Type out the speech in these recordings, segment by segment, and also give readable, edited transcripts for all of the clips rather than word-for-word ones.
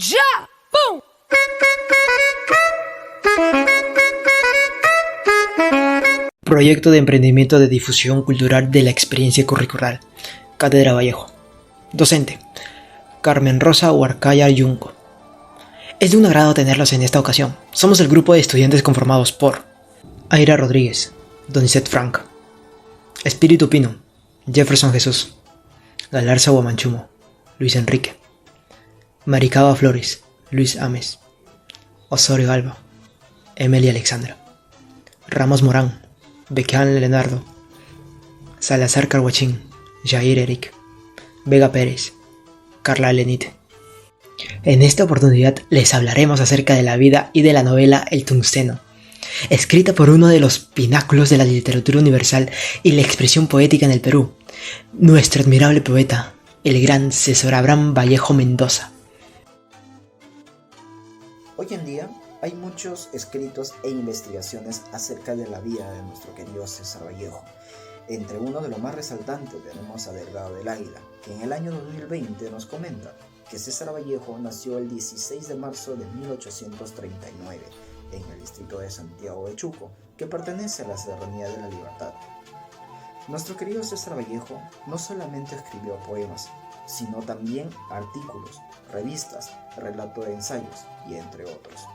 ¡Ya! ¡Pum! Proyecto de emprendimiento de difusión cultural de la experiencia curricular. Cátedra Vallejo. Docente: Carmen Rosa Huarcaya Yunco. Es de un agrado tenerlos en esta ocasión. Somos el grupo de estudiantes conformados por Aira Rodríguez, Donicet Frank, Espíritu Pino, Jefferson Jesús, Galarza Guamanchumo, Luis Enrique, Maricaba Flores, Luis Ames, Osorio Alba, Emilia Alexandra, Ramos Morán, Bequeán Leonardo, Salazar Carhuachín, Jair Eric, Vega Pérez, Carla Lenite. En esta oportunidad les hablaremos acerca de la vida y de la novela El Tungsteno, escrita por uno de los pináculos de la literatura universal y la expresión poética en el Perú, nuestro admirable poeta, el gran César Abraham Vallejo Mendoza. Hoy en día hay muchos escritos e investigaciones acerca de la vida de nuestro querido César Vallejo. Entre uno de los más resaltantes tenemos a Delgado del Águila, que en el año 2020 nos comenta que César Vallejo nació el 16 de marzo de 1839 en el distrito de Santiago de Chuco, que pertenece a la Serranía de la Libertad. Nuestro querido César Vallejo no solamente escribió poemas, sino también artículos, revistas, relato de ensayos y entre otros.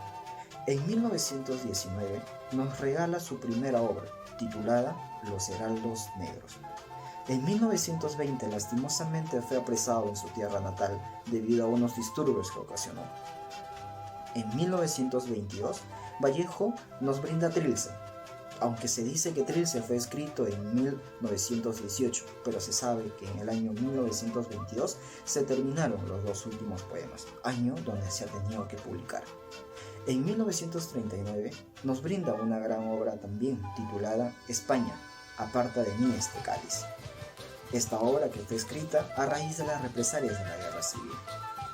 En 1919 nos regala su primera obra, titulada Los Heraldos Negros. En 1920 lastimosamente fue apresado en su tierra natal debido a unos disturbios que ocasionó. En 1922 Vallejo nos brinda Trilce, aunque se dice que Trilce fue escrito en 1918, pero se sabe que en el año 1922 se terminaron los dos últimos poemas, año donde se ha tenido que publicar. En 1939 nos brinda una gran obra también titulada España, aparta de mí este cáliz. Esta obra que fue escrita a raíz de las represalias de la Guerra Civil.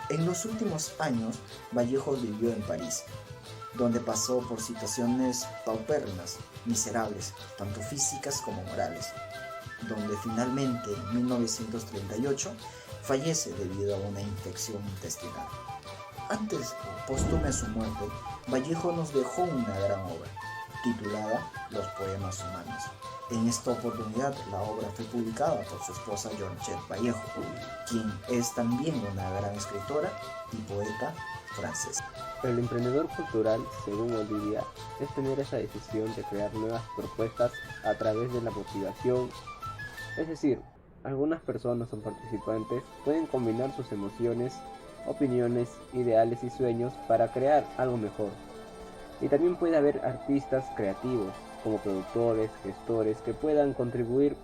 En los últimos años Vallejo vivió en París, donde pasó por situaciones paupérrimas, miserables, tanto físicas como morales, donde finalmente en 1938 fallece debido a una infección intestinal. Antes, póstumo a su muerte, Vallejo nos dejó una gran obra, titulada Los Poemas Humanos. En esta oportunidad, la obra fue publicada por su esposa Georgette Vallejo, quien es también una gran escritora y poeta francesa. El emprendedor cultural, según Olivia, es tener esa decisión de crear nuevas propuestas a través de la motivación. Es decir, algunas personas o participantes pueden combinar sus emociones, opiniones, ideales y sueños para crear algo mejor. Y también puede haber artistas creativos, como productores, gestores, que puedan contribuir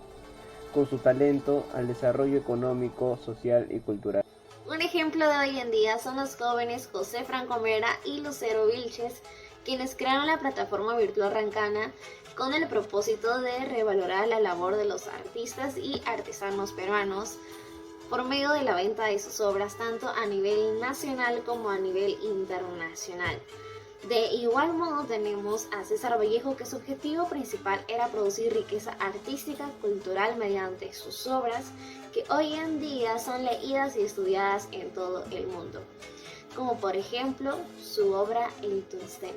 con su talento al desarrollo económico, social y cultural. Un ejemplo de hoy en día son los jóvenes José Franco Mera y Lucero Vilches, quienes crearon la plataforma virtual Rancana con el propósito de revalorar la labor de los artistas y artesanos peruanos por medio de la venta de sus obras tanto a nivel nacional como a nivel internacional. De igual modo tenemos a César Vallejo, que su objetivo principal era producir riqueza artística, cultural mediante sus obras, que hoy en día son leídas y estudiadas en todo el mundo, como por ejemplo su obra El Tungsteno.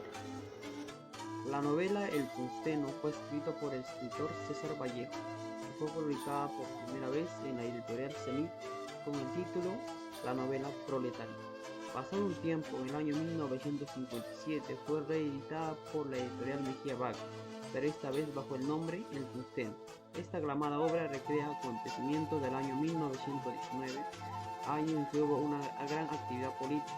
La novela El Tungsteno fue escrita por el escritor César Vallejo y fue publicada por primera vez en la editorial Zenit con el título La novela proletaria. Pasado un tiempo, en el año 1957 fue reeditada por la editorial Mejía Barca, pero esta vez bajo el nombre El Tungsteno. Esta aclamada obra recrea acontecimientos del año 1919, año en que hubo una gran actividad política.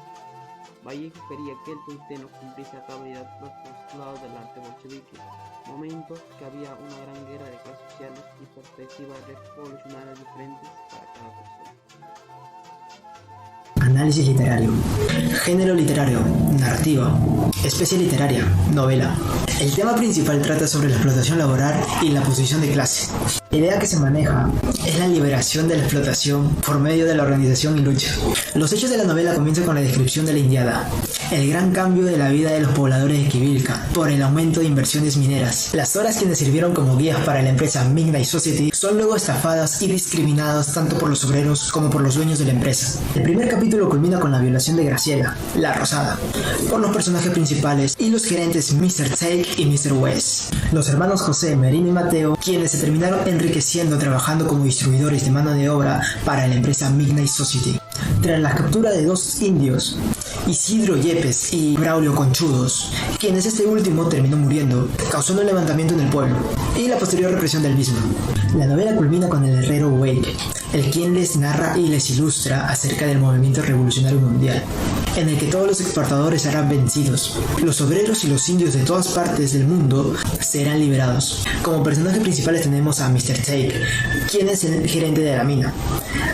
Vallejo quería que el tungsteno cumpliese a cabalidad los postulados del arte bolchevique, momentos que había una gran guerra de clases sociales y perspectivas revolucionarias diferentes para cada persona. Análisis literario. Género literario, narrativa. Especie literaria, novela. El tema principal trata sobre la explotación laboral y la posición de clase. La idea que se maneja es la liberación de la explotación por medio de la organización y lucha. Los hechos de la novela comienzan con la descripción de la Indiada, el gran cambio de la vida de los pobladores de Quivilca por el aumento de inversiones mineras. Las horas quienes sirvieron como guías para la empresa Midnight Society son luego estafadas y discriminadas tanto por los obreros como por los dueños de la empresa. El primer capítulo culmina con la violación de Graciela, la Rosada, por los personajes principales y los gerentes Mr. Take y Mr. West. Los hermanos José, Merino y Mateo, quienes se terminaron enriqueciendo trabajando como distribuidores de mano de obra para la empresa Midnight Society. Tras la captura de dos indios, Isidro Yepes y Braulio Conchudos, quienes este último terminó muriendo, causando un levantamiento en el pueblo y la posterior represión del mismo. La novela culmina con el herrero Wake, el quien les narra y les ilustra acerca del movimiento revolucionario mundial, en el que todos los exportadores serán vencidos. Los obreros y los indios de todas partes del mundo serán liberados. Como personajes principales tenemos a Mr. Take, quien es el gerente de la mina,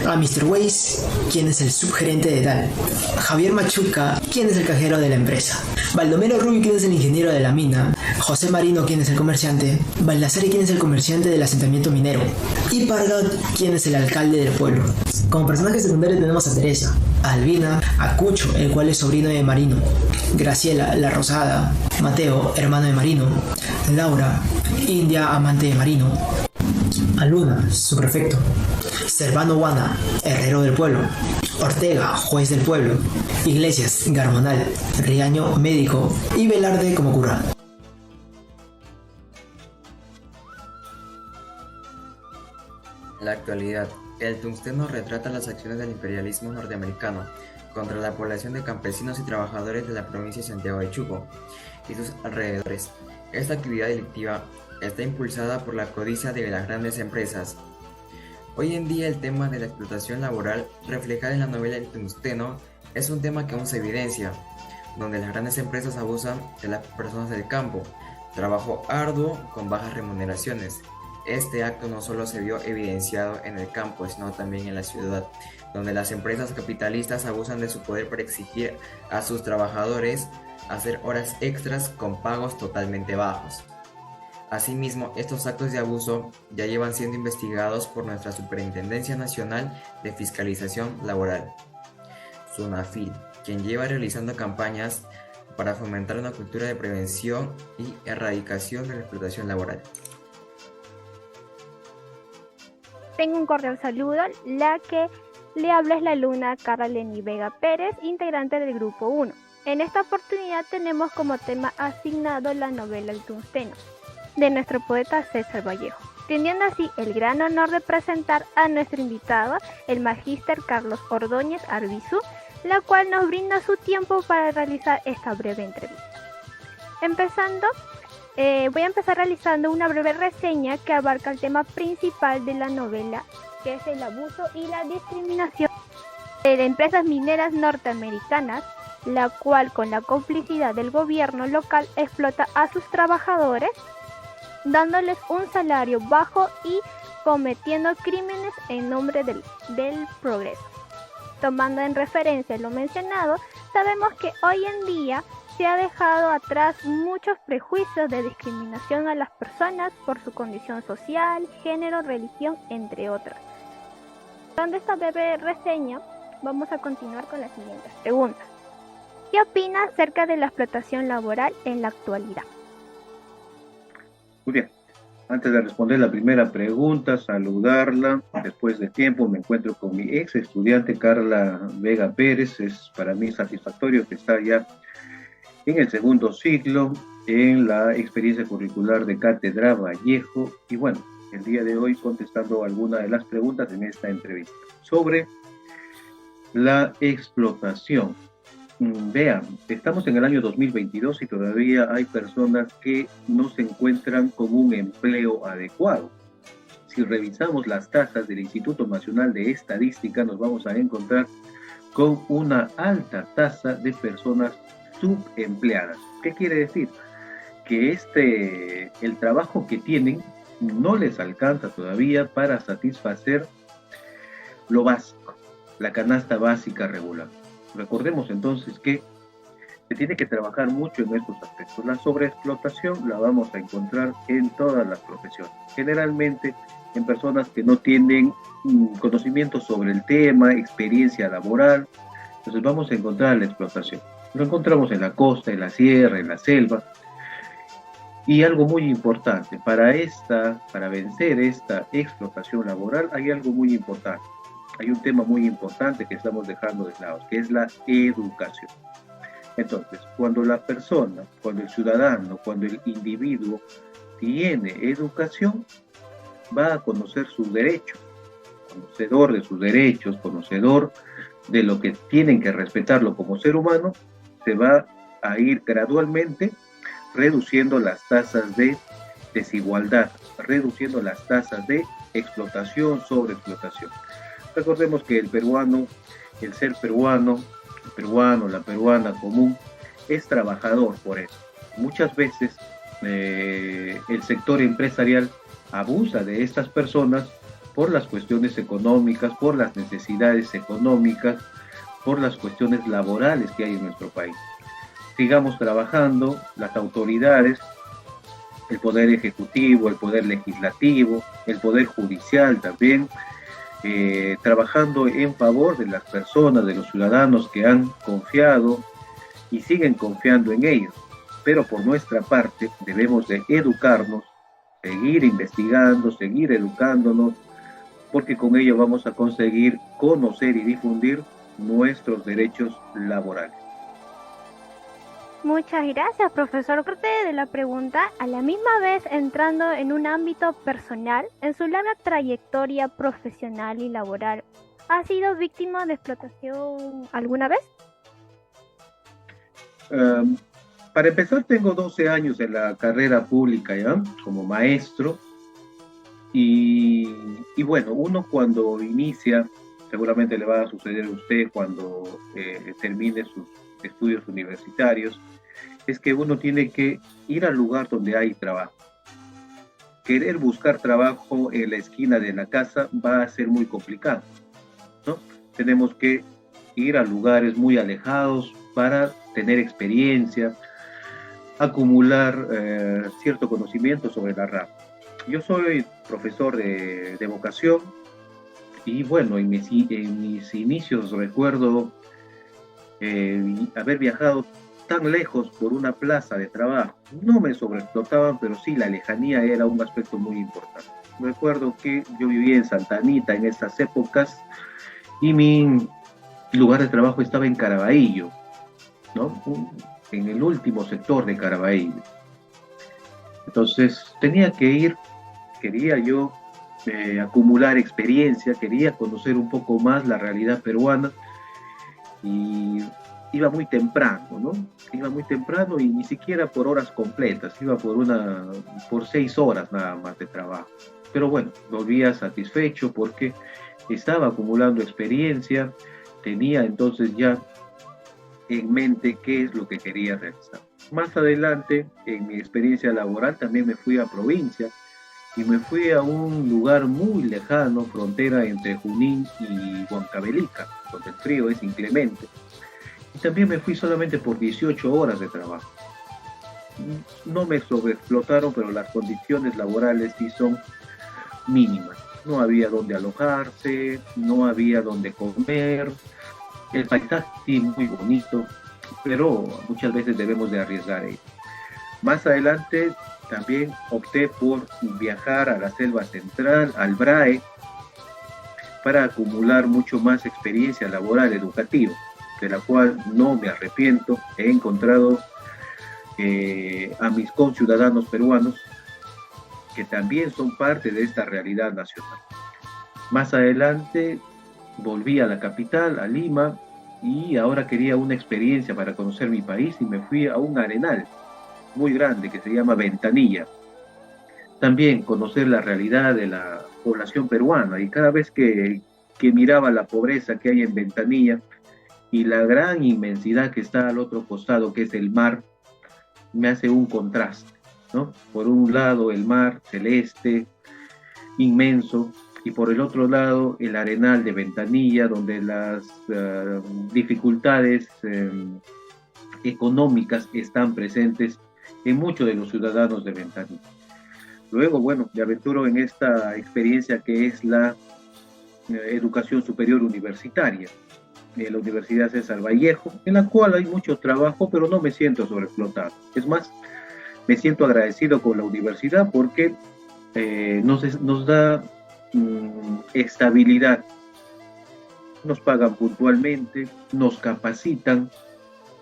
a Mr. Weiss, quien es el subgerente de tal, Javier Machuca, quien es el cajero de la empresa, Baldomero Rubio, quien es el ingeniero de la mina, José Marino, quien es el comerciante, Baldassare, quien es el comerciante del asentamiento minero, y Pargat, quien es el alcalde del pueblo. Como personajes secundarios tenemos a Teresa, a Albina, a Cucho, el cual es sobrino de Marino, Graciela, la Rosada, Mateo, hermano de Marino, Laura, India, amante de Marino, a Luna, su prefecto, Servando Guana, herrero del pueblo, Ortega, juez del pueblo, Iglesias, garmonal, Riaño, médico, y Velarde como cura. En la actualidad, el tungsteno retrata las acciones del imperialismo norteamericano contra la población de campesinos y trabajadores de la provincia de Santiago de Chuco y sus alrededores. Esta actividad delictiva está impulsada por la codicia de las grandes empresas. Hoy en día el tema de la explotación laboral reflejada en la novela El tungsteno es un tema que aún se evidencia, donde las grandes empresas abusan de las personas del campo, trabajo arduo con bajas remuneraciones. Este acto no solo se vio evidenciado en el campo, sino también en la ciudad, donde las empresas capitalistas abusan de su poder para exigir a sus trabajadores hacer horas extras con pagos totalmente bajos. Asimismo, estos actos de abuso ya llevan siendo investigados por nuestra Superintendencia Nacional de Fiscalización Laboral, SUNAFIL, quien lleva realizando campañas para fomentar una cultura de prevención y erradicación de la explotación laboral. Tengo un cordial saludo, la que le habla es la alumna Carla Leni Vega Pérez, integrante del Grupo 1. En esta oportunidad tenemos como tema asignado la novela El tungsteno, de nuestro poeta César Vallejo, teniendo así el gran honor de presentar a nuestro invitado, el magíster Carlos Ordóñez Arbizú, la cual nos brinda su tiempo para realizar esta breve entrevista. Voy a empezar realizando una breve reseña que abarca el tema principal de la novela, que es el abuso y la discriminación de empresas mineras norteamericanas, la cual con la complicidad del gobierno local explota a sus trabajadores, dándoles un salario bajo y cometiendo crímenes en nombre del progreso. Tomando en referencia lo mencionado, sabemos que hoy en día se ha dejado atrás muchos prejuicios de discriminación a las personas por su condición social, género, religión, entre otras. Dando esta breve reseña, vamos a continuar con las siguientes preguntas. ¿Qué opina acerca de la explotación laboral en la actualidad? Muy bien, antes de responder la primera pregunta, saludarla. Después de tiempo me encuentro con mi ex estudiante Carla Vega Pérez. Es para mí satisfactorio que está ya en el segundo ciclo en la experiencia curricular de Cátedra Vallejo. Y bueno, el día de hoy contestando algunas de las preguntas en esta entrevista sobre la explotación. Vean, estamos en el año 2022 y todavía hay personas que no se encuentran con un empleo adecuado. Si revisamos las tasas del Instituto Nacional de Estadística, nos vamos a encontrar con una alta tasa de personas subempleadas. ¿Qué quiere decir? Que el trabajo que tienen no les alcanza todavía para satisfacer lo básico, la canasta básica regular. Recordemos entonces que Se tiene que trabajar mucho en estos aspectos. La sobreexplotación la vamos a encontrar en todas las profesiones, generalmente en personas que no tienen conocimiento sobre el tema, experiencia laboral. Entonces vamos a encontrar la explotación. Lo encontramos en la costa, en la sierra, en la selva. Y algo muy importante, para vencer esta explotación laboral, hay algo muy importante. Hay un tema muy importante que estamos dejando de lado, que es la educación. Entonces, cuando la persona, cuando el ciudadano, cuando el individuo tiene educación, va a conocer sus derechos, conocedor de sus derechos, conocedor de lo que tienen que respetarlo como ser humano, se va a ir gradualmente reduciendo las tasas de desigualdad, reduciendo las tasas de explotación, sobreexplotación. Recordemos que el peruano, el ser peruano, el peruano, la peruana común, es trabajador por eso. Muchas veces el sector empresarial abusa de estas personas por las cuestiones económicas, por las necesidades económicas, por las cuestiones laborales que hay en nuestro país. Sigamos trabajando, las autoridades, el poder ejecutivo, el poder legislativo, el poder judicial también, trabajando en favor de las personas, de los ciudadanos que han confiado y siguen confiando en ellos. Pero por nuestra parte debemos de educarnos, seguir investigando, seguir educándonos, porque con ello vamos a conseguir conocer y difundir nuestros derechos laborales. Muchas gracias, profesor. Parte de la pregunta, a la misma vez entrando en un ámbito personal, en su larga trayectoria profesional y laboral, ¿ha sido víctima de explotación alguna vez? Para empezar, tengo 12 años en la carrera pública ya, como maestro, y bueno, uno cuando inicia, seguramente le va a suceder a usted cuando termine sus estudios universitarios, es que uno tiene que ir al lugar donde hay trabajo. Querer buscar trabajo en la esquina de la casa va a ser muy complicado, ¿no? Tenemos que ir a lugares muy alejados para tener experiencia, acumular cierto conocimiento sobre la rama. Yo soy profesor de vocación y bueno, en mis inicios recuerdo haber viajado tan lejos por una plaza de trabajo. No me sobreexplotaban, pero sí la lejanía era un aspecto muy importante. Recuerdo que yo vivía en Santa Anita en esas épocas y mi lugar de trabajo estaba en Caraballo, ¿no? En el último sector de Caraballo. Entonces tenía que ir, quería yo acumular experiencia, quería conocer un poco más la realidad peruana y iba muy temprano, ¿no? Iba muy temprano y ni siquiera por horas completas, iba por 6 horas nada más de trabajo. Pero bueno, volvía satisfecho porque estaba acumulando experiencia, tenía entonces ya en mente qué es lo que quería realizar. Más adelante, en mi experiencia laboral, también me fui a provincia y me fui a un lugar muy lejano, frontera entre Junín y Huancavelica, donde el frío es inclemente. Y también me fui solamente por 18 horas de trabajo. No me sobreexplotaron, pero las condiciones laborales sí son mínimas. No había donde alojarse, no había donde comer. El paisaje sí muy bonito, pero muchas veces debemos de arriesgar ello. Más adelante también opté por viajar a la selva central, al BRAE, para acumular mucho más experiencia laboral educativa, de la cual no me arrepiento. He encontrado a mis conciudadanos peruanos que también son parte de esta realidad nacional. Más adelante volví a la capital, a Lima, y ahora quería una experiencia para conocer mi país y me fui a un arenal muy grande que se llama Ventanilla. También conocer la realidad de la población peruana, y cada vez que miraba la pobreza que hay en Ventanilla y la gran inmensidad que está al otro costado, que es el mar, me hace un contraste, ¿no? Por un lado el mar celeste, inmenso, y por el otro lado el arenal de Ventanilla, donde las dificultades económicas están presentes en muchos de los ciudadanos de Ventanilla. Luego, bueno, me aventuro en esta experiencia que es la educación superior universitaria, en la Universidad César Vallejo, en la cual hay mucho trabajo, pero no me siento sobreexplotado. Es más, me siento agradecido con la universidad porque nos da estabilidad, nos pagan puntualmente, nos capacitan,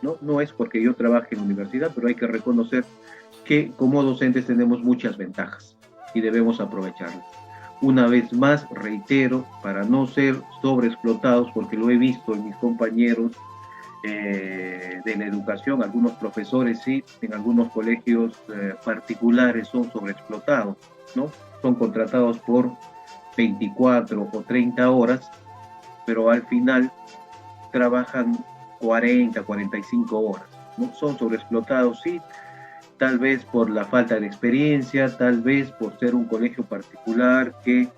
¿no? No es porque yo trabaje en la universidad, pero hay que reconocer que como docentes tenemos muchas ventajas y debemos aprovecharlas. Una vez más, reitero, para no ser sobreexplotados, porque lo he visto en mis compañeros de la educación, algunos profesores sí, en algunos colegios particulares son sobreexplotados, ¿no? Son contratados por 24 o 30 horas, pero al final trabajan 40, 45 horas, ¿no? Son sobreexplotados, sí, tal vez por la falta de experiencia, tal vez por ser un colegio particular que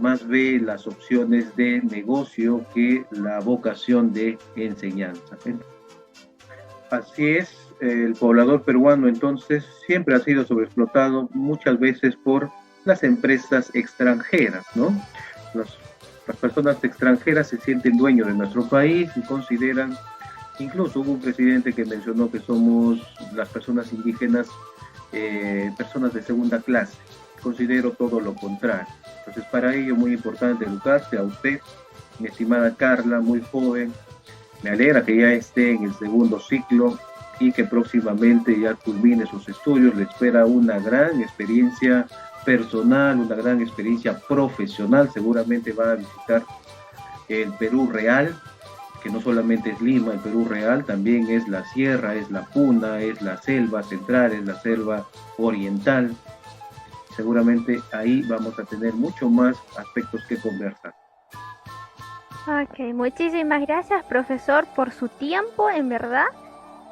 más ve las opciones de negocio que la vocación de enseñanza. Así es, el poblador peruano entonces siempre ha sido sobreexplotado muchas veces por las empresas extranjeras, ¿no? Las personas extranjeras se sienten dueños de nuestro país y consideran, incluso hubo un presidente que mencionó que somos las personas indígenas personas de segunda clase. Considero todo lo contrario. Entonces, para ello, muy importante educarse. A usted, mi estimada Carla, muy joven, me alegra que ya esté en el segundo ciclo y que próximamente ya culmine sus estudios. Le espera una gran experiencia personal, una gran experiencia profesional. Seguramente va a visitar el Perú real, que no solamente es Lima, el Perú real, también es la sierra, es la puna, es la selva central, es la selva oriental. Seguramente ahí vamos a tener mucho más aspectos que conversar. Ok, muchísimas gracias, profesor, por su tiempo, en verdad.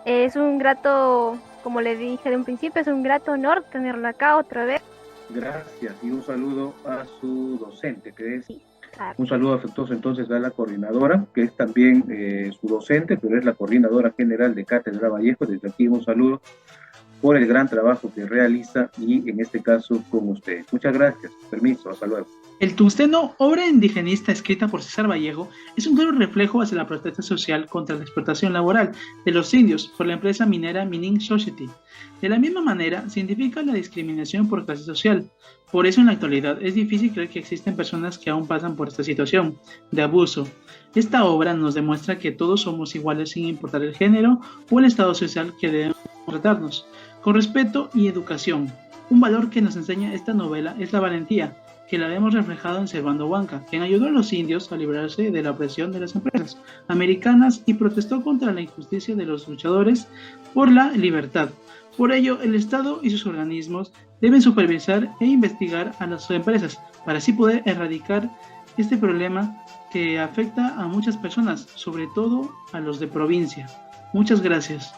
Es un grato, como le dije de un principio, es un grato honor tenerlo acá otra vez. Gracias y un saludo a su docente, que es Claro. un saludo afectuoso entonces a la coordinadora, que es también su docente, pero es la coordinadora general de Cátedra Vallejo. Desde aquí un saludo por el gran trabajo que realiza y en este caso con usted. Muchas gracias, permiso, hasta luego. El tungsteno, obra indigenista escrita por César Vallejo, es un claro reflejo hacia la protesta social contra la explotación laboral de los indios por la empresa minera Mining Society. De la misma manera, se identifica la discriminación por clase social. Por eso en la actualidad es difícil creer que existen personas que aún pasan por esta situación de abuso. Esta obra nos demuestra que todos somos iguales sin importar el género o el estado social que debemos tratarnos, con respeto y educación. Un valor que nos enseña esta novela es la valentía, que la vemos reflejado en Servando Huanca, quien ayudó a los indios a librarse de la opresión de las empresas americanas y protestó contra la injusticia de los luchadores por la libertad. Por ello, el Estado y sus organismos deben supervisar e investigar a las empresas para así poder erradicar este problema que afecta a muchas personas, sobre todo a los de provincia. Muchas gracias.